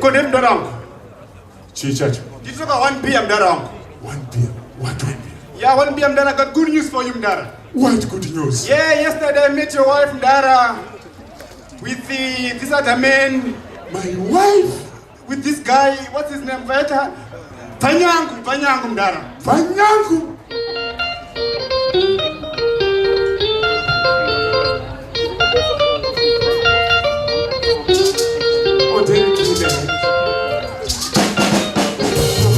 Kodem Darang. Chichacho. This is 1 p.m. Darang. 1 p.m. What 1 p.m.? Yeah, 1 p.m. Dara, got good news for you, Mdara. What good news? Yeah, yesterday I met your wife, Mdara, with this other man, My wife? with this guy, what's his name, Veta? Vanyangu, Mdara. Vanyangu? Oh, then kill them.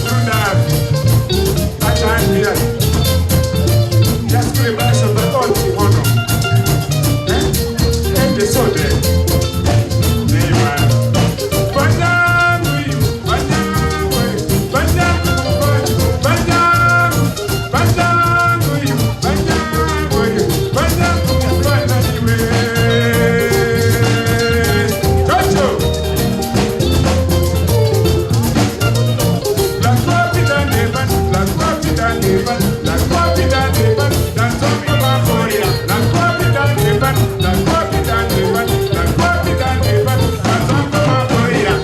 Do that. I can't hear. Just to imagine the thought you hold on. And the soul there. Neymar. Vanyangu, Vanyangu, Vanyangu, Vanyangu, Vanyangu, Vanyangu, Vanyangu, Vanyangu. Chocho. La copita nevan, la copita nevan, la copita nevan, la copita moria, la copita nevan, la copita nevan, la copita nevan, la copita moria.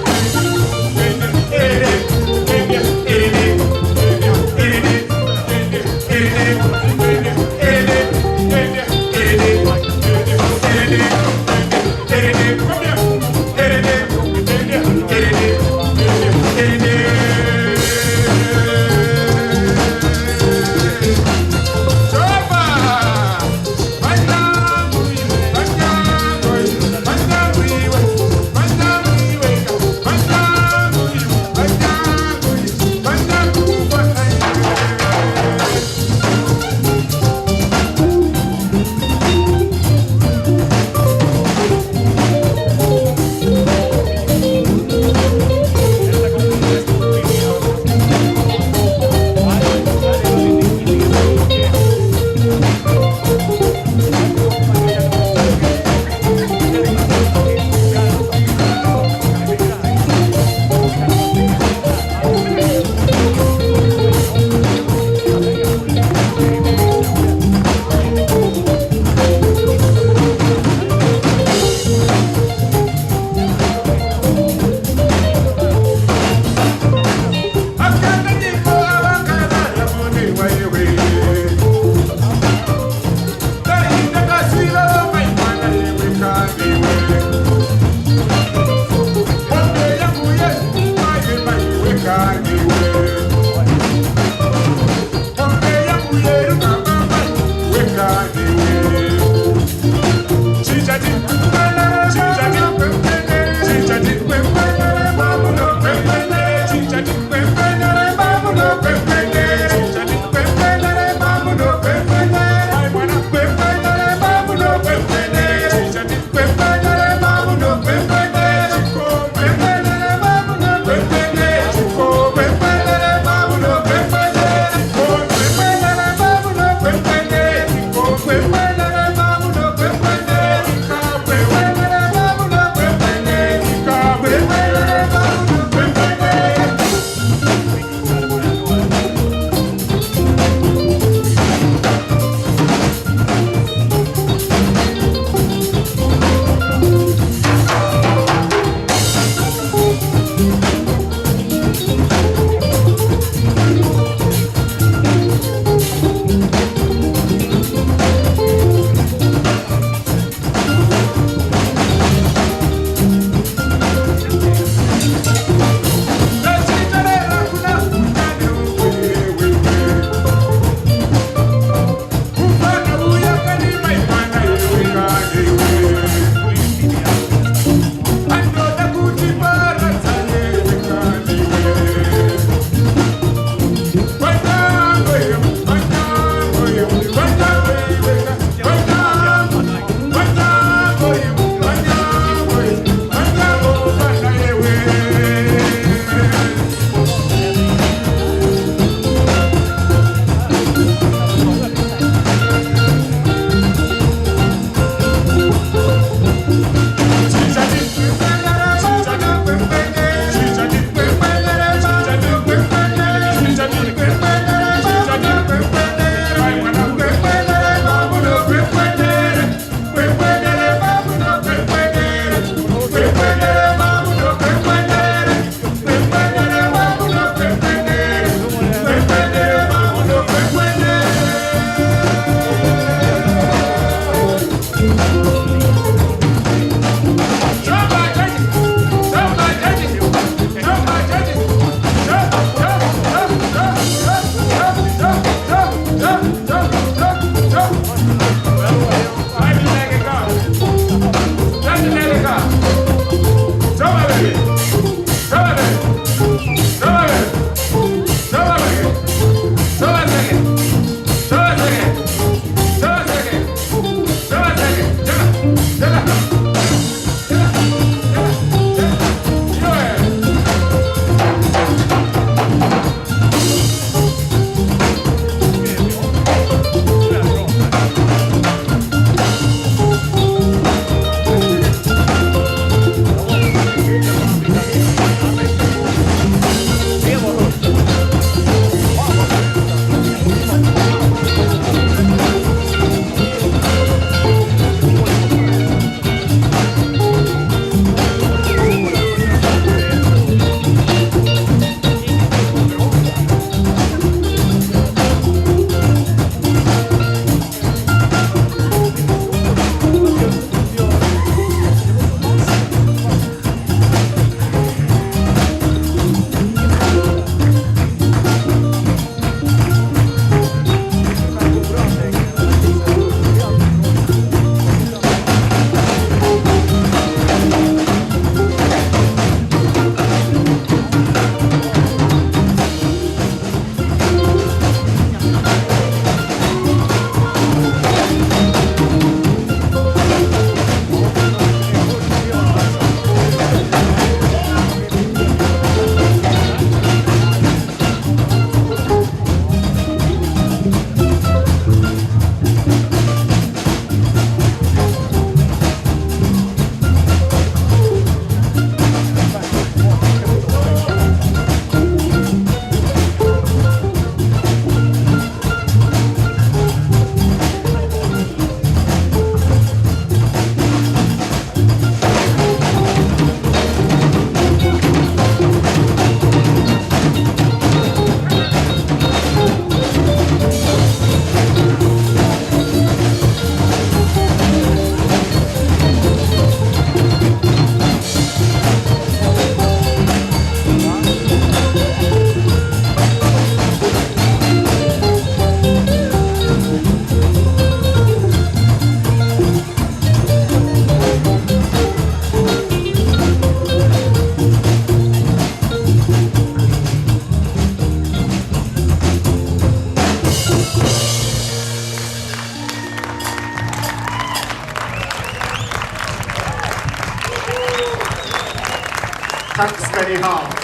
Tack ska ni ha.